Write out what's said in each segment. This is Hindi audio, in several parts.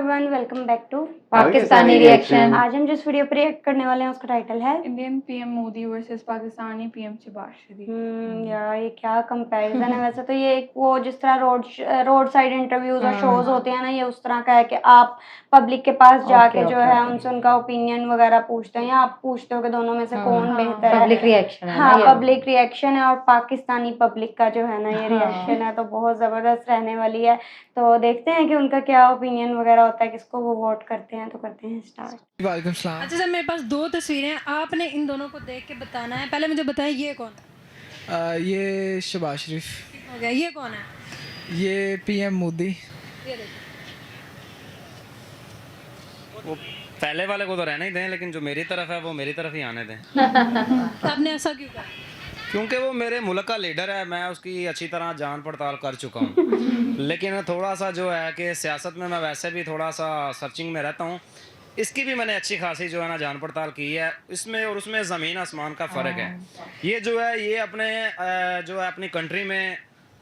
Everyone, welcome back to Pakistani reaction. आज हम जिस वीडियो पर रिएक्ट करने वाले हैं उसका टाइटल है Indian PM Modi versus Pakistani PM Shahbaz Sharif. यार ये क्या कंपैरिजन है। वैसे तो ये वो जिस तरह रोड साइड इंटरव्यूज और शोज होते हैं ना, ये उस तरह का है कि आप पब्लिक के पास जाके जो है उनसे उनका ओपिनियन वगैरह पूछते हैं, या आप पूछते हो कि दोनों में से कौन बेहतर है। पब्लिक रिएक्शन है। हाँ, पब्लिक रिएक्शन है। और पाकिस्तानी पब्लिक का जो है ना ये रिएक्शन है तो बहुत जबरदस्त रहने वाली है। तो देखते हैं कि उनका क्या ओपिनियन वगैरह होता है, किसको वो वोट करते हैं। तो करते हैं स्टार्ट। वालेकुम सलाम। अच्छा सर, मेरे पास दो तस्वीरें हैं, आपने इन दोनों को देख के बताना है। पहले मुझे बताएं ये कौन है? ये शहबाज शरीफ हो गया। ये कौन है? ये पीएम मोदी। ये देखो। वो पहले वाले को तो रहने ही दें, लेकिन जो मेरी तरफ है वो मेरी तरफ ही आने दें। आपने ऐसा क्यों कहा? क्योंकि वो मेरे मुल्क का लीडर है, मैं उसकी अच्छी तरह जान पड़ताल कर चुका हूँ। लेकिन थोड़ा सा जो है कि सियासत में मैं वैसे भी थोड़ा सा सर्चिंग में रहता हूँ, इसकी भी मैंने अच्छी खासी जो है ना जान पड़ताल की है। इसमें और उसमें ज़मीन आसमान का फ़र्क है। ये जो है ये अपने जो है अपनी कंट्री में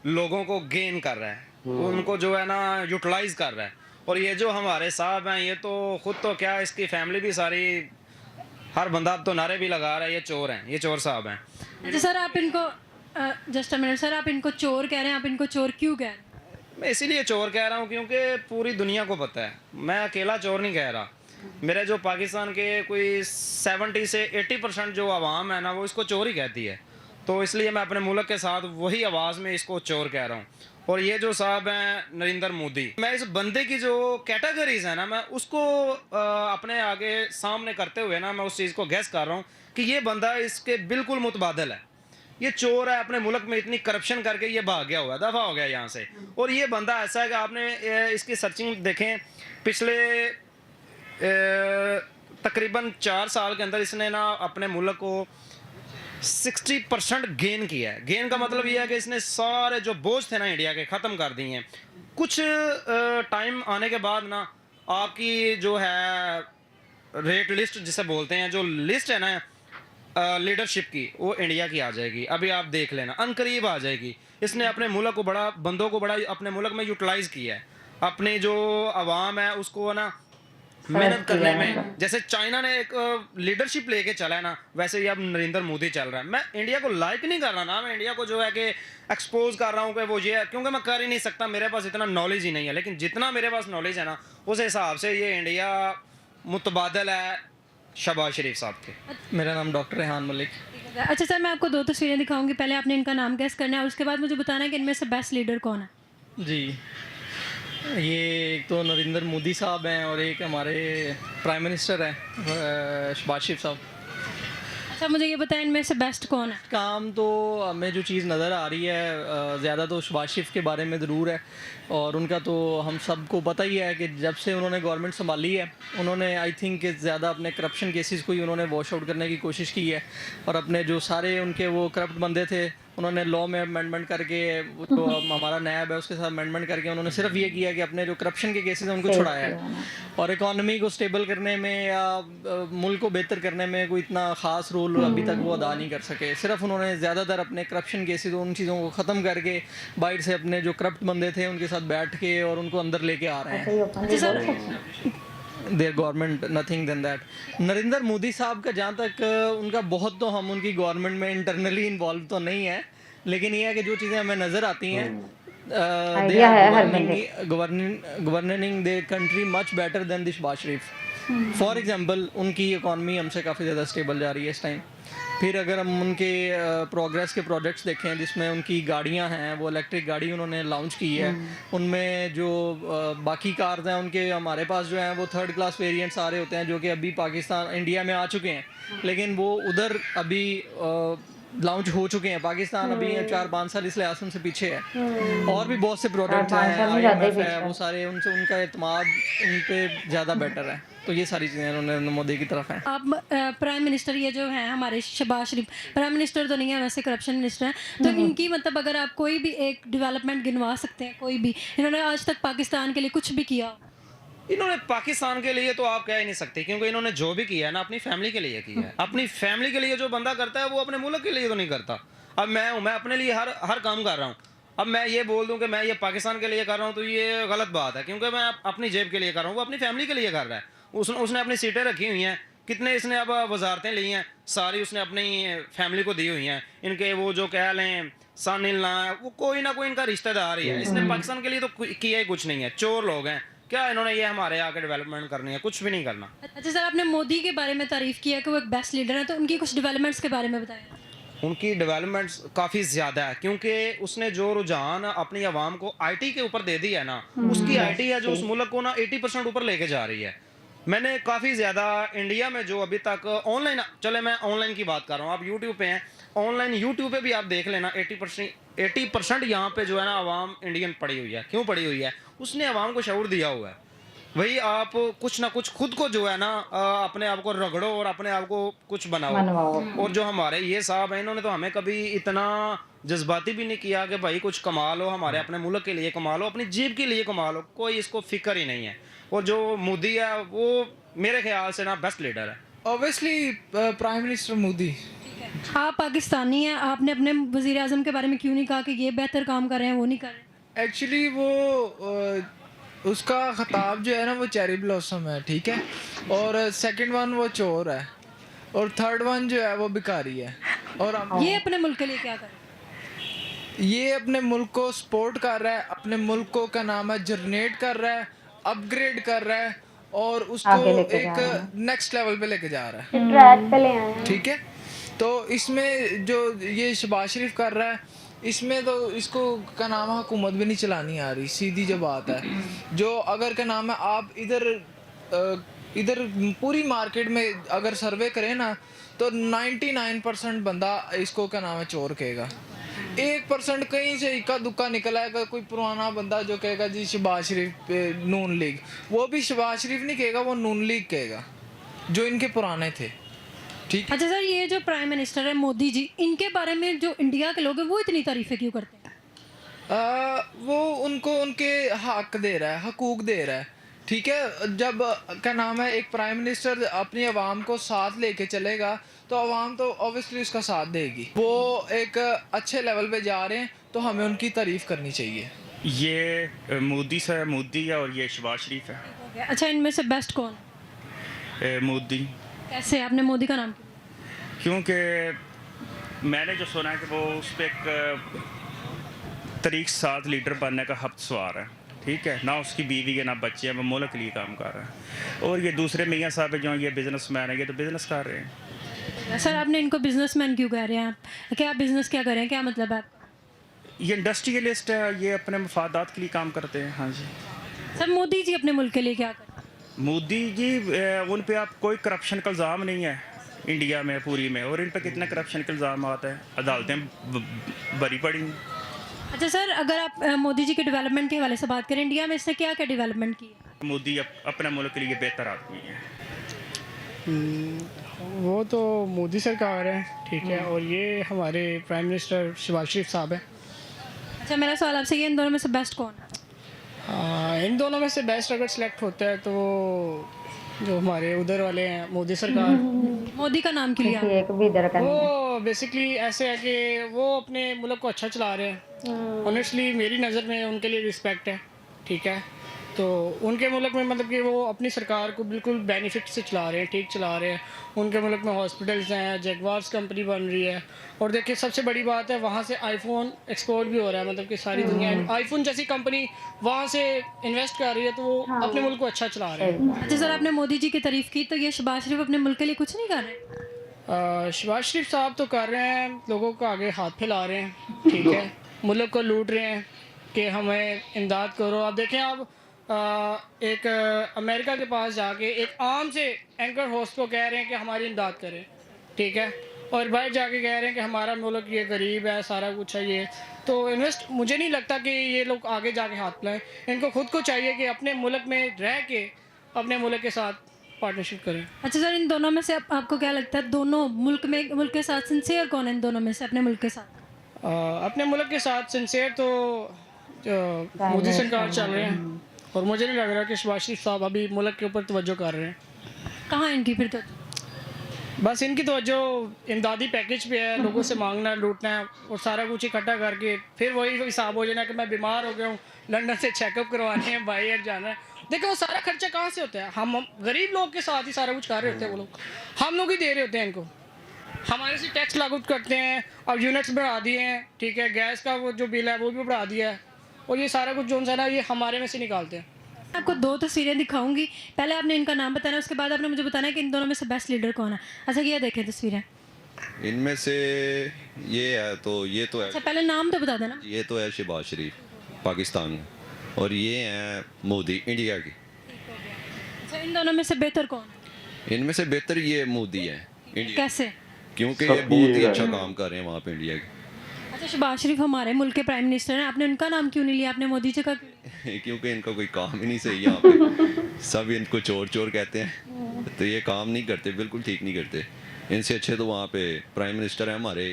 लोगों को गेन कर रहा है, उनको जो है ना यूटिलाइज़ कर रहा है। और ये जो हमारे साहब हैं, ये तो ख़ुद तो क्या, इसकी फैमिली भी सारी, हर बंदा अब तो नारे भी लगा रहा है ये चोर हैं, ये चोर साहब हैं। अच्छा सर, आप इनको जस्ट अ मिनट सर, आप इनको चोर कह रहे हैं, आप इनको चोर क्यों कह रहे हैं? मैं इसीलिए चोर कह रहा हूँ क्योंकि पूरी दुनिया को पता है, मैं अकेला चोर नहीं कह रहा। मेरे जो पाकिस्तान के कोई 70 से 80% जो आवाम है ना, वो इसको चोर ही कहती है। तो इसलिए मैं अपने मुल्क के साथ वही आवाज़ में इसको चोर कह रहा हूँ। और ये जो साहब हैं नरेंद्र मोदी, मैं इस बंदे की जो कैटेगरीज है ना, मैं उसको अपने आगे सामने करते हुए ना, मैं उस चीज़ को गैस कर रहा हूँ कि ये बंदा इसके बिल्कुल मुतबादल है। ये चोर है, अपने मुल्क में इतनी करप्शन करके ये भाग गया हुआ, दफ़ा हो गया यहाँ से। और ये बंदा ऐसा है कि आपने इसकी सर्चिंग देखें, पिछले तकरीबन 4 साल के अंदर इसने ना अपने मुल्क को 60% गेन किया है। गेन का मतलब ये है कि इसने सारे जो बोझ थे ना इंडिया के, ख़त्म कर दिए हैं। कुछ टाइम आने के बाद ना आपकी जो है रेट लिस्ट जिसे बोलते हैं, जो लिस्ट है ना लीडरशिप की, वो इंडिया की आ जाएगी। अभी आप देख लेना, अनकरीब आ जाएगी। इसने अपने मुल्क को बड़ा, बंदों को बड़ा अपने मुल्क में यूटिलाइज़ किया है। अपनी जो आवाम है उसको ना मेहनत करने में, जैसे चाइना ने एक लीडरशिप लेके चला है ना, वैसे ही अब नरेंद्र मोदी चल रहा है। मैं इंडिया को लाइक नहीं कर रहा ना, मैं इंडिया को जो है कि एक्सपोज कर रहा हूँ कि वो ये है, क्योंकि मैं कर ही नहीं सकता, मेरे पास इतना नॉलेज ही नहीं है। लेकिन जितना मेरे पास नॉलेज है ना, उस हिसाब से ये इंडिया मुतबादल है शहबाज शरीफ साहब के। मेरा नाम डॉक्टर रेहान मलिक। अच्छा सर, मैं आपको दो तस्वीरें दिखाऊंगी, पहले आपने इनका नाम गैस करना है और उसके बाद मुझे बताना है कि इनमें से बेस्ट लीडर कौन है। जी, ये एक तो नरेंद्र मोदी साहब हैं और एक हमारे प्राइम मिनिस्टर हैं शहबाज शरीफ साहब। अच्छा मुझे ये बताएं, इनमें से बेस्ट कौन है? काम तो हमें जो चीज़ नज़र आ रही है ज़्यादा तो शहबाज शरीफ के बारे में ज़रूर है। और उनका तो हम सबको पता ही है कि जब से उन्होंने गवर्नमेंट संभाली है, उन्होंने आई थिंक ज़्यादा अपने करप्शन केसेस को ही उन्होंने वॉश आउट करने की कोशिश की है। और अपने जो सारे उनके वो करप्ट बंदे थे, उन्होंने लॉ में अमेंडमेंट करके, जो हमारा नैब है उसके साथ अमेंडमेंट करके उन्होंने सिर्फ ये किया कि अपने जो करप्शन के केसेस हैं उनको छुड़ाया है। और इकॉनमी को स्टेबल करने में या मुल्क को बेहतर करने में कोई इतना ख़ास रोल अभी तक वो अदा नहीं कर सके। सिर्फ उन्होंने ज़्यादातर अपने करप्शन केसेस, उन चीज़ों को ख़त्म करके बाहर से अपने जो करप्ट बंदे थे उनके साथ बैठ के और उनको अंदर लेके आ रहे हैं। Their government nothing than that. Narendra Modi साहब का जहाँ तक उनका बहुत तो हम उनकी गवर्नमेंट में इंटरनली इन्वॉल्व तो नहीं है, लेकिन ये है कि जो चीज़ें हमें नज़र आती हैं, they are governing their country much better than the Shahbaz Sharif. For example, उनकी इकॉनमी हमसे काफ़ी ज़्यादा स्टेबल जा रही है इस टाइम। फिर अगर हम उनके प्रोग्रेस के प्रोजेक्ट्स देखें जिसमें उनकी गाड़ियां हैं, वो इलेक्ट्रिक गाड़ी उन्होंने लॉन्च की है। उनमें जो बाकी कार्स हैं उनके, हमारे पास जो हैं वो 3rd क्लास वेरिएंट्स आ रहे होते हैं जो कि अभी पाकिस्तान, इंडिया में आ चुके हैं, लेकिन वो उधर अभी लॉन्च हो चुके हैं। पाकिस्तान अभी 4-5 साल इस लिहाज से उनसे पीछे है। और भी बहुत से प्रोडक्ट हैं, IMF है, वो सारे उनसे उनका एतमाद उन पे ज़्यादा बेटर है। तो ये सारी चीज़ें उन्होंने मोदी की तरफ हैं। आप प्राइम मिनिस्टर ये जो हैं हमारे शहबाज शरीफ, प्राइम मिनिस्टर तो नहीं है वैसे, करप्शन मिनिस्टर हैं, तो इनकी मतलब अगर आप कोई भी एक डेवलपमेंट गिनवा सकते हैं, कोई भी, इन्होंने आज तक पाकिस्तान के लिए कुछ भी किया? इन्होंने पाकिस्तान के लिए तो आप कह ही नहीं सकते, क्योंकि इन्होंने जो भी किया है ना अपनी फैमिली के लिए किया है। अपनी फैमिली के लिए जो बंदा करता है वो अपने मुल्क के लिए तो नहीं करता। अब मैं हूँ, मैं अपने लिए हर काम कर रहा हूँ। अब मैं ये बोल दूं कि मैं ये पाकिस्तान के लिए कर रहा हूं तो ये गलत बात है, क्योंकि मैं अपनी जेब के लिए कर रहा हूं, वो अपनी फैमिली के लिए कर रहा है। उसने अपनी सीटें रखी हुई हैं, कितने इसने अब वजारतें ली हैं, सारी उसने अपनी फैमिली को दी हुई हैं। इनके वो जो कह लें सन इन ला, वो कोई ना कोई इनका रिश्तेदार ही है। इसने पाकिस्तान के लिए तो किया ही कुछ नहीं है, चोर लोग हैं। क्या इन्होंने ये हमारे आके डेवलपमेंट करनी है? कुछ भी नहीं करना। अच्छा सर, आपने मोदी के बारे में तारीफ किया कि वो एक बेस्ट लीडर है, तो उनकी कुछ डेवलपमेंट्स के बारे में बताएं। उनकी डेवलपमेंट्स काफ़ी ज़्यादा है, क्योंकि उसने जो रुझान अपनी आवाम को आईटी के ऊपर दे दी है ना, उसकी आईटी है जो उस मुल्क को ना 80% ऊपर लेके जा रही है। मैंने काफ़ी ज़्यादा इंडिया में जो अभी तक ऑनलाइन, चले मैं ऑनलाइन की बात कर रहा हूँ, आप यूट्यूब पे हैं, ऑनलाइन यूट्यूब पे भी आप देख लेना, 80% यहाँ पे जो है ना आवाम इंडियन पड़ी हुई है। क्यों पड़ी हुई है? उसने आवाम को शऊर दिया हुआ है। वही आप कुछ ना कुछ खुद को जो है ना अपने आप को रगड़ो और अपने आप को कुछ बनाओ। और जो हमारे ये साहब हैं, इन्होंने तो हमें कभी इतना जज्बाती भी नहीं किया कि भाई कुछ कमा लो, हमारे अपने मुल्क के लिए कमा लो, अपनी जेब के लिए कमा लो, कोई इसको फिक्र ही नहीं है। और जो मोदी है वो मेरे ख्याल से ना बेस्ट लीडर है। Obviously prime minister Modi. आप पाकिस्तानी हैं, आपने अपने वज़ीर आज़म के बारे में क्यों नहीं कहा कि ये बेहतर काम कर रहे हैं, वो नहीं कर रहे? एक्चुअली वो उसका खिताब जो है ना वो चेरी ब्लॉसम है, ठीक है, और सेकंड वन वो चोर है, और थर्ड वन जो है वो भिखारी है। और ये अपने मुल्क के लिए क्या कर रहे हैं? ये अपने मुल्क को सपोर्ट कर रहा है, अपने मुल्क को क्या नाम है जनरेट कर रहा है, अपग्रेड कर रहा है, और उसको एक नेक्स्ट लेवल पे लेके जा रहा है, ट्रैक पे ले आए हैं। ठीक है। तो इसमें जो ये शहबाज शरीफ कर रहा है, इसमें तो इसको क्या नाम है हुकूमत भी नहीं चलानी आ रही, सीधी जो बात है। जो अगर क्या नाम है आप इधर पूरी मार्केट में अगर सर्वे करें ना, तो 99% बंदा इसको क्या नाम है चोर कहेगा। 1% कहीं से इक्का दुक्का निकला है, कोई पुराना बंदा जो कहेगा जी शहबाज शरीफ नून लीग, वो भी शहबाज शरीफ नहीं कहेगा, वो नून लीग कहेगा, जो इनके पुराने थे, ठीक है। अच्छा सर, ये जो प्राइम मिनिस्टर है मोदी जी, इनके बारे में जो इंडिया के लोग हैं वो इतनी तारीफें क्यों करते हैं? वो उनको उनके हक दे रहा है, हकूक दे रहा है, ठीक है। जब क्या नाम है एक प्राइम मिनिस्टर अपनी आवाम को साथ लेके चलेगा तो आवाम तो ऑब्वियसली उसका साथ देगी। वो एक अच्छे लेवल पे जा रहे हैं तो हमें उनकी तारीफ करनी चाहिए। ये मोदी सर, मोदी है, और ये शहबाज शरीफ है। अच्छा, इनमें से बेस्ट कौन है? मोदी। कैसे आपने मोदी का नाम क्यों? क्योंकि मैंने जो सुना है कि वो उस पर एक तरीक साथ लीडर बनने का हफ्त सवार है, ठीक है, ना उसकी बीवी है ना बच्चे हैं, वो मुल्क के लिए काम कर रहा है। और ये दूसरे मियाँ साहब जो ये बिजनेसमैन है, ये तो बिजनेस कर रहे हैं। सर, आपने इनको बिजनेसमैन क्यों कह रहे हैं? आप क्या बिजनेस क्या कर रहे हैं, क्या मतलब है आपका? ये इंडस्ट्रियलिस्ट है, ये अपने मफादात के लिए काम करते हैं। हाँ जी। सर, मोदी जी अपने मुल्क के लिए क्या कर रहे हैं? मोदी जी उन पे आप कोई करप्शन का इल्ज़ाम नहीं है इंडिया में पूरी में, और इन पे कितने करप्शन के इल्ज़ाम आते हैं, अदालतें भरी पड़ी हैं। अच्छा सर, अगर आप मोदी जी के डेवलपमेंट के हवाले से बात करें, इंडिया में इसने क्या क्या डेवलपमेंट की है? मोदी अपने मुल्क के लिए बेहतर आदमी है। वो तो मोदी सरकार है, ठीक है, और ये हमारे प्राइम मिनिस्टर शहबाज शरीफ साहब हैं। अच्छा, मेरा सवाल आपसे ये, इन दोनों में से बेस्ट कौन है? इन दोनों में से बेस्ट अगर सिलेक्ट होता है तो जो हमारे उधर वाले हैं मोदी सरकार। मोदी का नाम क्यों लिया? वो बेसिकली ऐसे है कि वो अपने मुल्क को अच्छा चला रहे हैं। ऑनेस्टली मेरी नज़र में उनके लिए रिस्पेक्ट है, ठीक है। तो उनके मुल्क में मतलब कि वो अपनी सरकार को बिल्कुल बेनिफिट से चला रहे हैं, ठीक चला रहे हैं। उनके मुल्क में हॉस्पिटल्स हैं, जगवार्स कंपनी बन रही है, और देखिए सबसे बड़ी बात है वहाँ से आईफोन एक्सपोर्ट भी हो रहा है, मतलब कि सारी दुनिया आईफोन जैसी कंपनी वहाँ से इन्वेस्ट कर रही है, तो वो अपने मुल्क को अच्छा चला रहे हैं। अच्छा सर, आपने मोदी जी की तारीफ की, तो ये शहबाज शरीफ अपने मुल्क के लिए कुछ नहीं कर रहे? शहबाज शरीफ साहब तो कर रहे हैं, लोगों को आगे हाथ फैला रहे हैं, ठीक है, मुल्क को लूट रहे हैं कि हमें इमदाद करो। आप देखें, आप एक अमेरिका के पास जाके एक आम से एंकर होस्ट को कह रहे हैं कि हमारी इमदाद करें, ठीक है, और बाहर जाके कह रहे हैं कि हमारा मुल्क ये गरीब है, सारा कुछ है ये। तो मुझे नहीं लगता कि ये लोग आगे जाके हाथ फैलाएं। इनको खुद को चाहिए कि अपने मुल्क में रह के अपने मुल्क के साथ पार्टनरशिप करें। अच्छा सर, इन दोनों में से आपको क्या लगता है, दोनों मुल्क के साथ सिंसियर कौन है इन दोनों में से अपने मुल्क के साथ? अपने मुल्क के साथ सिंसियर तो मोदी सरकार चल रहे हैं, और मुझे नहीं लग रहा कि शहबाज शरीफ साहब अभी मुल्क के ऊपर तवज्जो कर रहे हैं। कहाँ इनकी फिर तो? बस इनकी तो जो इमदादी पैकेज पे है, लोगों से मांगना, लूटना है और सारा कुछ इकट्ठा करके फिर वही हिसाब हो जाना कि मैं बीमार हो गया हूँ, लंदन से चेकअप करवाने हैं, बाहर जाना है। देखो वो सारा खर्चा कहाँ से होता है? हम गरीब लोग के साथ ही सारा कुछ कर रहे होते हैं वो लोग, हम लोग ही दे रहे होते हैं इनको। हमारे से टैक्स लागू करते हैं, अब यूनिट्स बढ़ा दिए हैं, ठीक है, गैस का वो जो बिल है वो भी बढ़ा दिया है, और ये सारा कुछ जो है ना ये हमारे में से निकालते हैं। आपको 2 तस्वीरें दिखाऊंगी, पहले आपने इनका नाम बताना, उसके बाद आपने मुझे बताना है कि इन दोनों में से बेस्ट लीडर कौन है। अच्छा ये देखें तस्वीरें। इनमें से ये है तो ये तो अच्छा है, पहले नाम तो बता देना। ये तो है शहबाज शरीफ पाकिस्तान, और ये हैं मोदी इंडिया की। अच्छा इन दोनों में से बेहतर कौन है? इनमें से बेहतर ये मोदी है इंडिया, कैसे? क्योंकि ये बहुत ही अच्छा काम कर रहे हैं वहाँ पे इंडिया के। अच्छा शहबाज शरीफ हमारे मुल्क के प्राइम मिनिस्टर हैं, आपने उनका नाम क्यों नहीं लिया, आपने मोदी जी का क्यों लिया? क्योंकि इनका कोई काम ही नहीं सही यहाँ पे, सब इनको चोर चोर कहते हैं, तो ये काम नहीं करते, बिल्कुल ठीक नहीं करते। इनसे अच्छे तो वहाँ पे प्राइम मिनिस्टर हैं हमारे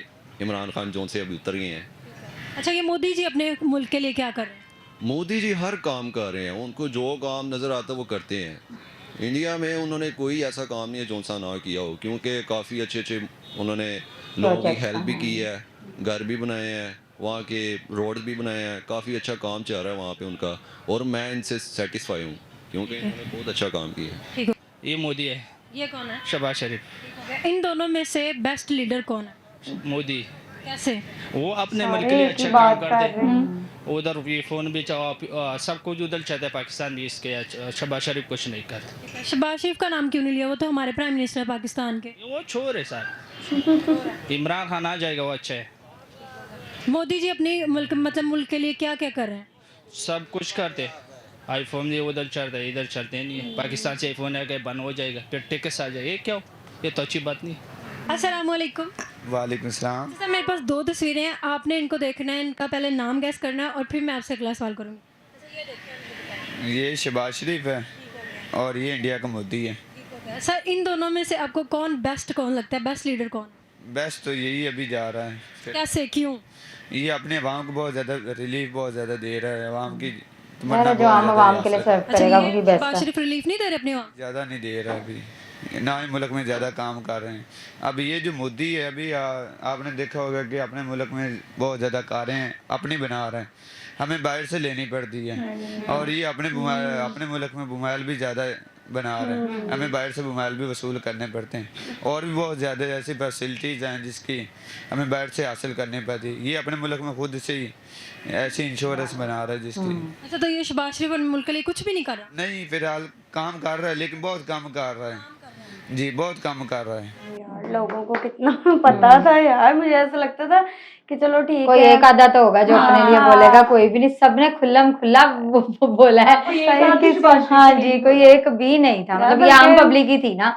इमरान खान, जो से अभी उतर गए हैं। अच्छा ये मोदी जी अपने मुल्क के लिए क्या कर रहे हैं? मोदी जी हर काम कर रहे हैं, उनको जो काम नज़र आता है वो करते हैं। इंडिया में उन्होंने कोई ऐसा काम नहीं है जो सा ना किया हो, क्योंकि काफ़ी अच्छे अच्छे उन्होंने लोगों की हेल्प भी की है, घर भी बनाए हैं, वहाँ के रोड भी बनाए हैं, काफ़ी अच्छा काम चल रहा है वहाँ पे उनका, और मैं इनसे सेटिस्फाई हूँ क्योंकि इन्होंने बहुत अच्छा काम किया है। ठीक है, ये मोदी है, ये कौन है? शहबाज शरीफ। इन दोनों में से बेस्ट लीडर कौन है? मोदी, कैसे? वो अपने मुल्क के लिए अच्छा काम करते हैं, उधर ये फ़ोन भी सब कुछ उधर चलता है, पाकिस्तान भी इसके शहबाज शरीफ कुछ नहीं करते। शहबाज शरीफ का नाम क्यों नहीं लिया? वो तो हमारे प्राइम मिनिस्टर है पाकिस्तान के। वो छोर है सर, इमरान खान आ जाएगा वो अच्छा है। मोदी जी अपनी मुल्क के लिए क्या क्या कर रहे हैं? सब कुछ करते, आईफोन भी उधर चलता है, इधर चलते नहीं है। पाकिस्तान से आईफोन है बंद हो जाएगा, फिर टिकस आ जाएगा, ये क्या हो? ये तो अच्छी बात नहीं। अस्सलाम वालेकुम। वालेकुम सलाम। सर मेरे पास 2 तस्वीरें हैं, आपने इनको देखना है, इनका पहले नाम गैस करना है और फिर मैं आपसे अगला सवाल करूँगी। ये शहबाज शरीफ है और ये इंडिया का मोदी है। सर इन दोनों में से आपको कौन बेस्ट कौन लगता है, बेस्ट लीडर कौन? बेस्ट तो यही अभी जा रहा है, कैसे, क्यों? ये अपने अवाम को बहुत ज़्यादा रिलीफ बहुत ज़्यादा दे रहा है, अवाम की जो आम आवाम के लिए सर्व करेगा वही बेस्ट शहबाज है। शरीफ रिलीफ नहीं दे रहे अपने वहाँ? ज़्यादा नहीं दे रहा अभी, ना ही मुल्क में ज़्यादा काम कर रहे हैं। अब ये जो मोदी है अभी आपने देखा होगा कि अपने मुल्क में बहुत ज़्यादा कारें अपनी बना रहे हैं, हमें बाहर से लेनी पड़ती है, और ये अपने मुल्क में बुमाइल भी ज़्यादा बना रहे हैं, हमें बाहर से बुमाइल भी वसूल करने पड़ते हैं, और भी बहुत ज़्यादा ऐसी फैसिलिटीज़ हैं जिसकी हमें बाहर से हासिल करनी पड़ती है। ये अपने मुल्क में खुद से ही ऐसी इंश्योरेंस बना रहा है जिसकी। अच्छा तो ये शहबाज शरीफ अपने मुल्क के लिए कुछ भी नहीं कर रहा? नहीं, फिलहाल काम कर रहा है लेकिन बहुत कम कर रहा है जी, बहुत कम कर रहा है। यार लोगों को कितना पता था यार, मुझे ऐसा लगता था कि चलो ठीक कोई है। एक आधा तो होगा जो अपने लिए बोलेगा, कोई भी नहीं, सबने खुल्लम खुल्ला बोला है। हाँ जी, कोई एक भी नहीं था, मतलब ये आम पब्लिक ही थी ना,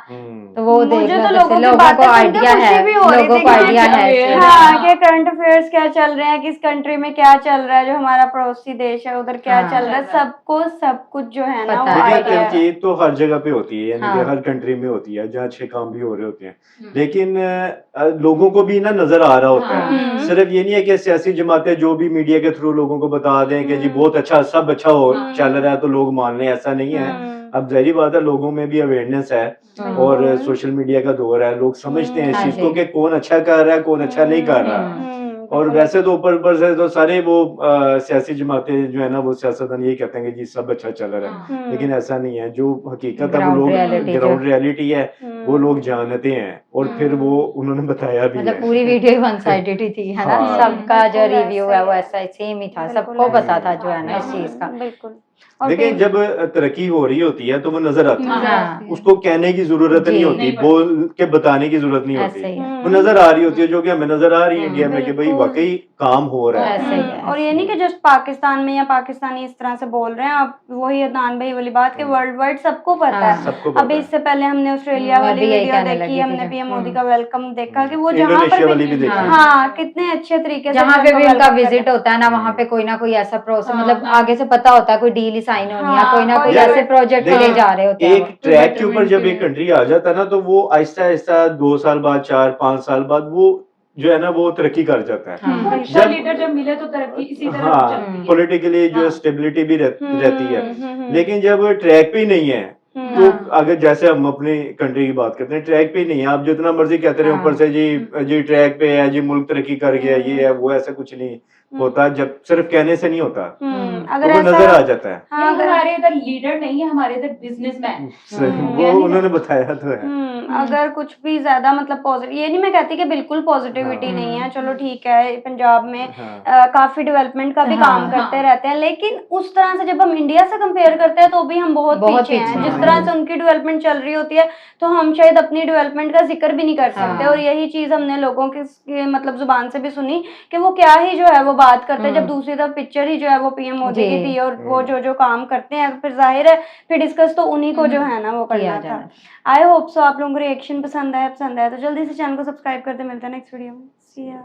तो वो देख मुझे लो तो कैसे लोगों की लोगों बातें को सुन के आइडिया खुशी है, भी हो रही लोगों थी को कि आइडिया है। हाँ कि करंट अफेयर्स क्या चल रहे हैं, किस कंट्री में क्या चल रहा है, जो हमारा पड़ोसी देश है उधर क्या चल रहा है, सबको सब कुछ जो है ना वो पता है। आइडिया है। तनकीद तो हर जगह पे होती है, यानी कि हाँ। हर कंट्री में होती है जहाँ अच्छे काम भी हो रहे होते हैं, लेकिन लोगों को भी ना नजर आ रहा होता है। सिर्फ ये नहीं है कि सियासी जमातें जो भी मीडिया के थ्रू लोगों को बता दें कि जी बहुत अच्छा, सब अच्छा हो चल रहा है तो लोग मान लें, ऐसा नहीं है। अब जाहिर बात है लोगों में भी अवेयरनेस है, और सोशल मीडिया का दौर है, लोग समझते हैं इस चीज को कि कौन अच्छा कर रहा है कौन अच्छा नहीं कर रहा है। और वैसे तो ऊपर से तो सारे वो सियासी जमातें जो है ना वो सियासतदान यही कहते हैं कि जी सब अच्छा चल रहा है, लेकिन ऐसा नहीं है। जो हकीकत है वो लोग ग्राउंड रियलिटी है वो लोग जानते हैं, और फिर वो उन्होंने बताया भी है। मतलब पूरी वीडियो वन साइडेड ही थी, है ना, सबका जो रिव्यू है वो ऐसा सेम ही था, सबको पता था जो है ना इस चीज का। बिल्कुल। लेकिन जब तरक्की हो रही होती है तो वो नजर आती है, हाँ। उसको कहने की जरूरत नहीं होती, बोल के बताने की जरूरत नहीं ऐसे ही होती, है। वो नजर आ रही होती है, जो कि हमें नजर आ रही है इंडिया में कि भाई वाकई काम हो रहा है। ऐसे ही है। और ये नहीं कि जस्ट पाकिस्तान में या पाकिस्तानी इस तरह से बोल रहे हैं, आप वही अदनान भाई वाली बात कि वर्ल्ड वाइड सबको पता है। सबको पता अभी है। इससे पहले हमने ऑस्ट्रेलिया मैं वाली भी यही वीडियो कहने देखी, लगी थी हमने जब। पीएम मोदी का वेलकम देखा कि वो जहाँ इंडोनेशिया वाली पर भी देखी। हाँ कितने अच्छे तरीके से जहाँ पे भी उनको उनका welcome विजिट करते हैं। होता है ना, वहाँ पे कोई ना कोई ऐसा प्रोसेस, हाँ। मतलब आगे से पता होता है कोई डील ही साइन होनी है, हाँ, कोई ना कोई कोई ऐसे प्रोजेक्ट के लिए जा रहे होते हैं। एक ट्रैक के ऊपर जब एक कंट्री आ जाता है ना तो वो आहिस्ता आहिस्ता 2 साल बाद 4-5 साल बाद वो जो है ना वो तरक्की कर जाता है। हाँ, लीडर जब मिले तो तरक्की इसी तरह हाँ चलती है। पॉलिटिकली जो स्टेबिलिटी भी रहती है, लेकिन जब ट्रैक पे ही नहीं है तो अगर जैसे हम अपनी कंट्री की बात करते हैं, ट्रैक पे नहीं है, आप जितना मर्जी कहते रहे ऊपर से जी ट्रैक पे है जी, मुल्क तरक्की कर गया, ये है वो, ऐसा कुछ नहीं होता, जब सिर्फ कहने से नहीं होता, अगर वो ऐसा नजर आ जाता है। हाँ, हमारे इधर लीडर नहीं है, हमारे इधर बिजनेसमैन। वो उन्होंने बताया तो है। अगर कुछ भी ज्यादा मतलब पॉजिटिव, ये नहीं मैं कहती कि बिल्कुल पॉजिटिविटी नहीं है, चलो ठीक है, पंजाब में काफी डेवलपमेंट का भी काम करते रहते हैं, लेकिन उस तरह से जब हम इंडिया से कंपेयर करते हैं तो भी हम बहुत पीछे हैं। जिस तरह से उनकी डेवलपमेंट चल रही होती है तो हम शायद अपनी डेवलपमेंट का जिक्र भी नहीं कर सकते। और यही चीज हमने लोगों की मतलब जुबान से भी सुनी कि वो क्या ही जो है वो बात करते हैं, जब दूसरी तरफ पिक्चर ही जो है वो पीएम मोदी की थी, और वो जो काम करते हैं फिर जाहिर है फिर डिस्कस तो उन्हीं को जो है ना वो करना था। आई होप सो आप लोगों को रिएक्शन पसंद आया तो जल्दी से चैनल को सब्सक्राइब करते, मिलते हैं नेक्स्ट वीडियो में। See ya.